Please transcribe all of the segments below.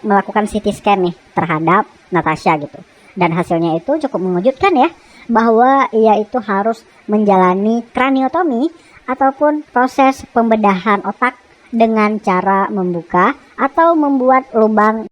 melakukan CT scan nih terhadap Natasha gitu. Dan hasilnya itu cukup mengejutkan ya, bahwa ia itu harus menjalani kraniotomi ataupun proses pembedahan otak dengan cara membuka atau membuat lubang.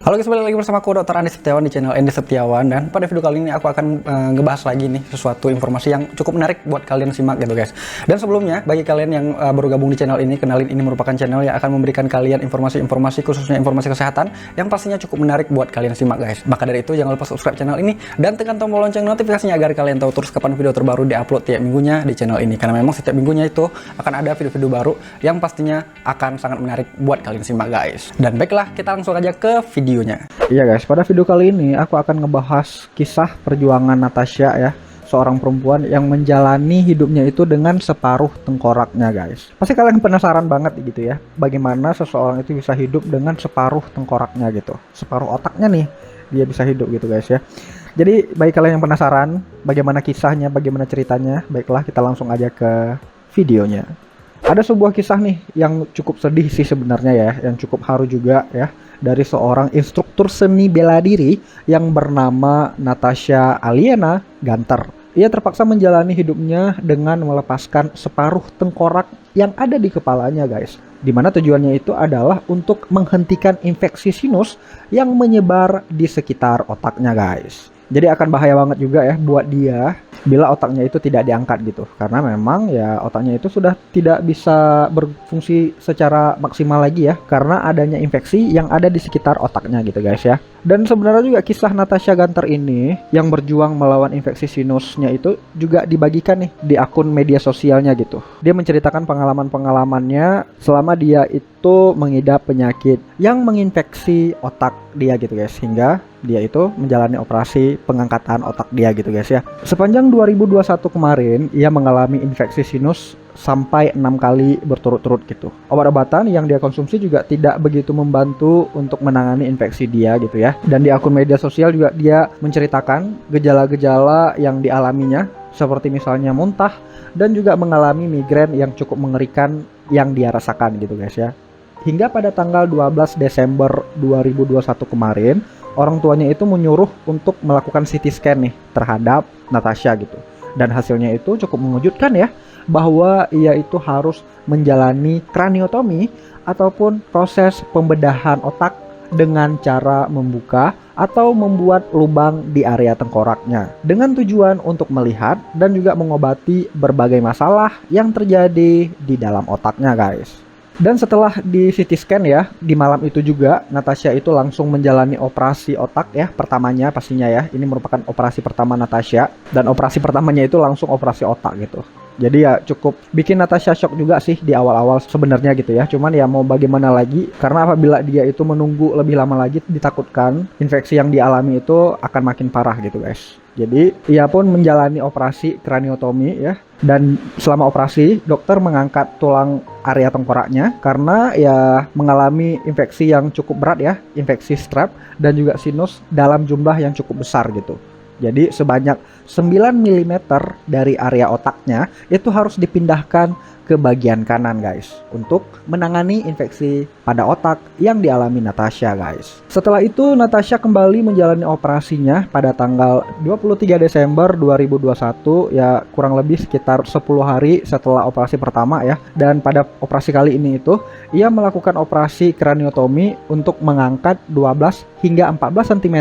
Halo guys, balik lagi bersama aku Dr. Andi Setiawan di channel Andi Setiawan. Dan pada video kali ini aku akan ngebahas lagi nih sesuatu informasi yang cukup menarik buat kalian simak gitu guys. Dan sebelumnya, bagi kalian yang baru gabung di channel ini, kenalin ini merupakan channel yang akan memberikan kalian informasi-informasi, khususnya informasi kesehatan yang pastinya cukup menarik buat kalian simak guys. Maka dari itu jangan lupa subscribe channel ini dan tekan tombol lonceng notifikasinya agar kalian tahu terus kapan video terbaru diupload tiap minggunya di channel ini. Karena memang setiap minggunya itu akan ada video-video baru yang pastinya akan sangat menarik buat kalian simak guys. Dan baiklah, kita langsung aja ke video. Iya guys, pada video kali ini aku akan ngebahas kisah perjuangan Natasha ya, seorang perempuan yang menjalani hidupnya itu dengan separuh tengkoraknya guys. Pasti kalian penasaran banget gitu ya, bagaimana seseorang itu bisa hidup dengan separuh tengkoraknya gitu, separuh otaknya nih dia bisa hidup gitu guys ya. Jadi bagi kalian yang penasaran bagaimana kisahnya, bagaimana ceritanya, baiklah kita langsung aja ke videonya. Ada sebuah kisah nih yang cukup sedih sih sebenarnya ya, yang cukup haru juga ya, dari seorang instruktur seni bela diri yang bernama Natasha Aliena Gunter. Ia terpaksa menjalani hidupnya dengan melepaskan separuh tengkorak yang ada di kepalanya guys. Dimana tujuannya itu adalah untuk menghentikan infeksi sinus yang menyebar di sekitar otaknya guys. Jadi akan bahaya banget juga ya buat dia bila otaknya itu tidak diangkat gitu. Karena memang ya otaknya itu sudah tidak bisa berfungsi secara maksimal lagi ya, karena adanya infeksi yang ada di sekitar otaknya gitu guys ya. Dan sebenarnya juga kisah Natasha Gunter ini yang berjuang melawan infeksi sinusnya itu juga dibagikan nih di akun media sosialnya gitu. Dia menceritakan pengalaman-pengalamannya selama dia itu mengidap penyakit yang menginfeksi otak dia gitu guys, hingga dia itu menjalani operasi pengangkatan otak dia gitu guys ya. Sepanjang 2021 kemarin ia mengalami infeksi sinus sampai 6 kali berturut-turut gitu. Obat-obatan yang dia konsumsi juga tidak begitu membantu untuk menangani infeksi dia gitu ya. Dan di akun media sosial juga dia menceritakan gejala-gejala yang dialaminya, seperti misalnya muntah dan juga mengalami migrain yang cukup mengerikan yang dia rasakan gitu guys ya. Hingga pada tanggal 12 Desember 2021 kemarin, orang tuanya itu menyuruh untuk melakukan CT scan nih terhadap Natasha gitu. Dan hasilnya itu cukup mengejutkan ya, bahwa ia itu harus menjalani kraniotomi ataupun proses pembedahan otak dengan cara membuka atau membuat lubang di area tengkoraknya, dengan tujuan untuk melihat dan juga mengobati berbagai masalah yang terjadi di dalam otaknya guys. Dan setelah di CT scan ya, di malam itu juga Natasha itu langsung menjalani operasi otak ya, pertamanya pastinya ya. Ini merupakan operasi pertama Natasha, dan operasi pertamanya itu langsung operasi otak gitu. Jadi ya cukup bikin Natasha shock juga sih di awal-awal sebenarnya gitu ya. Cuman ya mau bagaimana lagi, karena apabila dia itu menunggu lebih lama lagi, ditakutkan infeksi yang dialami itu akan makin parah gitu guys. Jadi ia pun menjalani operasi kraniotomi ya. Dan selama operasi dokter mengangkat tulang area tengkoraknya karena ya mengalami infeksi yang cukup berat ya, infeksi strep dan juga sinus dalam jumlah yang cukup besar gitu. Jadi sebanyak 9 mm dari area otaknya itu harus dipindahkan ke bagian kanan guys, untuk menangani infeksi pada otak yang dialami Natasha guys. Setelah itu Natasha kembali menjalani operasinya pada tanggal 23 Desember 2021 ya, kurang lebih sekitar 10 hari setelah operasi pertama ya. Dan pada operasi kali ini itu ia melakukan operasi kraniotomi untuk mengangkat 12 hingga 14 cm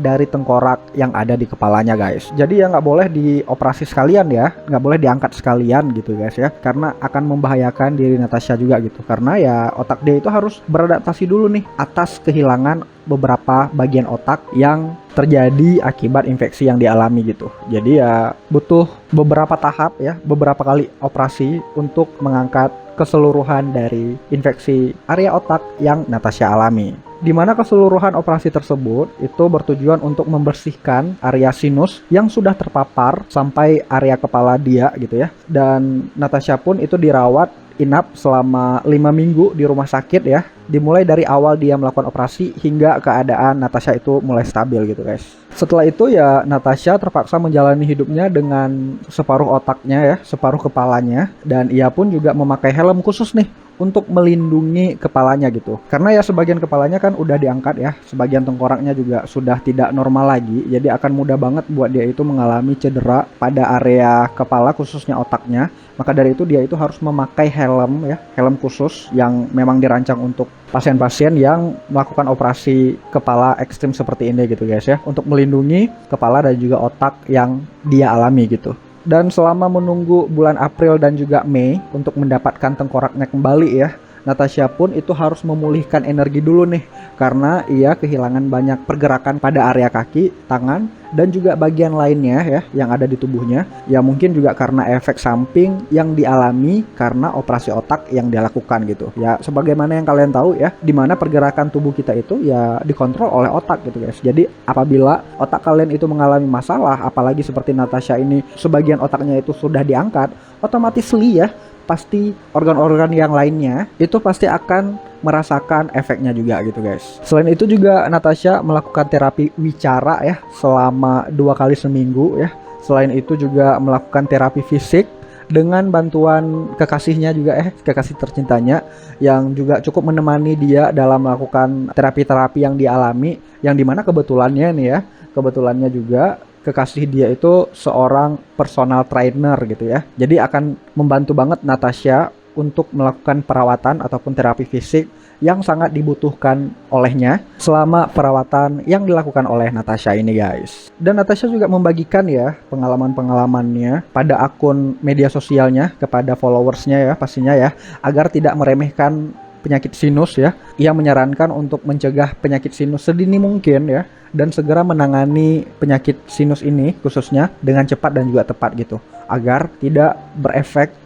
dari tengkorak yang ada di kepalanya guys. Jadi ya nggak boleh dioperasi sekalian ya, nggak boleh diangkat sekalian gitu guys ya, karena akan membahayakan diri Natasha juga gitu. Karena ya otak dia itu harus beradaptasi dulu nih atas kehilangan beberapa bagian otak yang terjadi akibat infeksi yang dialami gitu. Jadi ya butuh beberapa tahap ya, beberapa kali operasi untuk mengangkat keseluruhan dari infeksi area otak yang Natasha alami. di mana keseluruhan operasi tersebut itu bertujuan untuk membersihkan area sinus yang sudah terpapar sampai area kepala dia gitu ya. Dan Natasha pun itu dirawat inap selama 5 minggu di rumah sakit ya, dimulai dari awal dia melakukan operasi hingga keadaan Natasha itu mulai stabil gitu guys. Setelah itu ya Natasha terpaksa menjalani hidupnya dengan separuh otaknya ya, separuh kepalanya, dan ia pun juga memakai helm khusus nih untuk melindungi kepalanya gitu. Karena ya sebagian kepalanya kan udah diangkat ya, sebagian tengkoraknya juga sudah tidak normal lagi, jadi akan mudah banget buat dia itu mengalami cedera pada area kepala khususnya otaknya. Maka dari itu dia itu harus memakai helm ya, helm khusus yang memang dirancang untuk pasien-pasien yang melakukan operasi kepala ekstrim seperti ini gitu guys ya, untuk melindungi kepala dan juga otak yang dia alami gitu. Dan selama menunggu bulan April dan juga Mei untuk mendapatkan tengkoraknya kembali ya, Natasha pun itu harus memulihkan energi dulu nih, karena ia kehilangan banyak pergerakan pada area kaki, tangan, dan juga bagian lainnya ya yang ada di tubuhnya. Ya mungkin juga karena efek samping yang dialami karena operasi otak yang dia lakukan gitu. Ya sebagaimana yang kalian tahu ya, dimana pergerakan tubuh kita itu ya dikontrol oleh otak gitu guys. Jadi apabila otak kalian itu mengalami masalah, apalagi seperti Natasha ini sebagian otaknya itu sudah diangkat, otomatis ya pasti organ-organ yang lainnya itu pasti akan merasakan efeknya juga gitu guys. Selain itu juga Natasha melakukan terapi wicara ya selama 2 kali seminggu ya. Selain itu juga melakukan terapi fisik dengan bantuan kekasihnya juga kekasih tercintanya, yang juga cukup menemani dia dalam melakukan terapi-terapi yang dialami, yang dimana kebetulannya nih ya, kebetulannya juga kekasih dia itu seorang personal trainer gitu ya. Jadi akan membantu banget Natasha untuk melakukan perawatan ataupun terapi fisik yang sangat dibutuhkan olehnya selama perawatan yang dilakukan oleh Natasha ini guys. Dan Natasha juga membagikan ya pengalaman-pengalamannya pada akun media sosialnya kepada followersnya ya pastinya ya, agar tidak meremehkan penyakit sinus ya. Ia menyarankan untuk mencegah penyakit sinus sedini mungkin ya, dan segera menangani penyakit sinus ini khususnya dengan cepat dan juga tepat gitu, agar tidak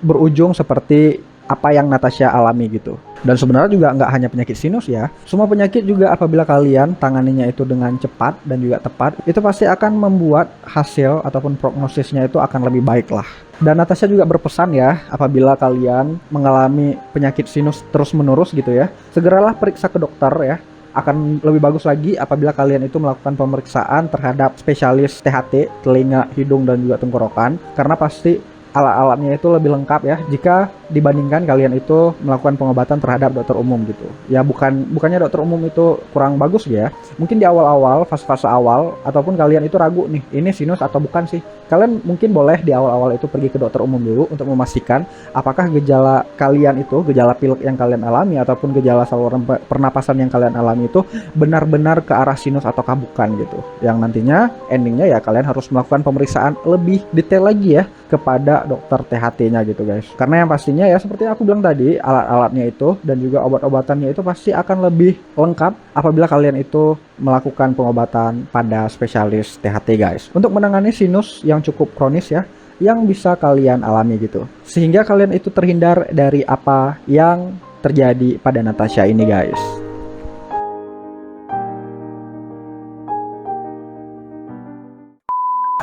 berujung seperti apa yang Natasha alami gitu. Dan sebenarnya juga nggak hanya penyakit sinus ya, semua penyakit juga apabila kalian tanganinya itu dengan cepat dan juga tepat, itu pasti akan membuat hasil ataupun prognosisnya itu akan lebih baik lah. Dan Natasha juga berpesan ya, apabila kalian mengalami penyakit sinus terus menerus gitu ya, segeralah periksa ke dokter ya. Akan lebih bagus lagi apabila kalian itu melakukan pemeriksaan terhadap spesialis THT, telinga, hidung, dan juga tenggorokan, karena pasti alat-alatnya itu lebih lengkap ya jika dibandingkan kalian itu melakukan pengobatan terhadap dokter umum gitu. Ya bukannya dokter umum itu kurang bagus ya. Mungkin di awal-awal, fase-fase awal, ataupun kalian itu ragu nih, ini sinus atau bukan sih. Kalian mungkin boleh di awal-awal itu pergi ke dokter umum dulu untuk memastikan apakah gejala kalian itu, gejala pilek yang kalian alami ataupun gejala saluran pernapasan yang kalian alami itu benar-benar ke arah sinus atau bukan gitu. Yang nantinya endingnya ya kalian harus melakukan pemeriksaan lebih detail lagi ya kepada dokter THT-nya gitu guys. Karena yang pastinya ya seperti aku bilang tadi, alat-alatnya itu dan juga obat-obatannya itu pasti akan lebih lengkap apabila kalian itu melakukan pengobatan pada spesialis THT guys, untuk menangani sinus yang cukup kronis ya, yang bisa kalian alami gitu, sehingga kalian itu terhindar dari apa yang terjadi pada Natasha ini guys.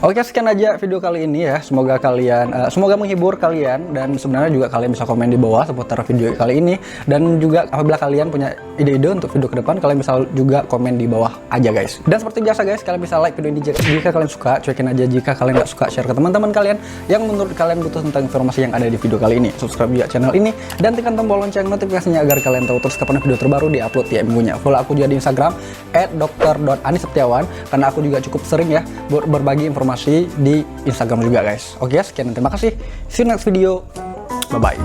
Oke, sekian aja video kali ini ya. Semoga kalian, semoga menghibur kalian, dan sebenarnya juga kalian bisa komen di bawah seputar video kali ini. Dan juga apabila kalian punya ide-ide untuk video ke depan, kalian bisa juga komen di bawah aja guys. Dan seperti biasa guys, kalian bisa like video ini jika kalian suka, cuekin aja jika kalian nggak suka, share ke teman-teman kalian yang menurut kalian butuh tentang informasi yang ada di video kali ini. Subscribe juga channel ini dan tekan tombol lonceng notifikasinya agar kalian tahu terus kapan video terbaru di-upload tiap minggunya. Follow aku juga di Instagram @dr.aniseptiawan, karena aku juga cukup sering ya berbagi informasi di Instagram juga guys. Oke, sekian dan terima kasih. See you next video. Bye bye.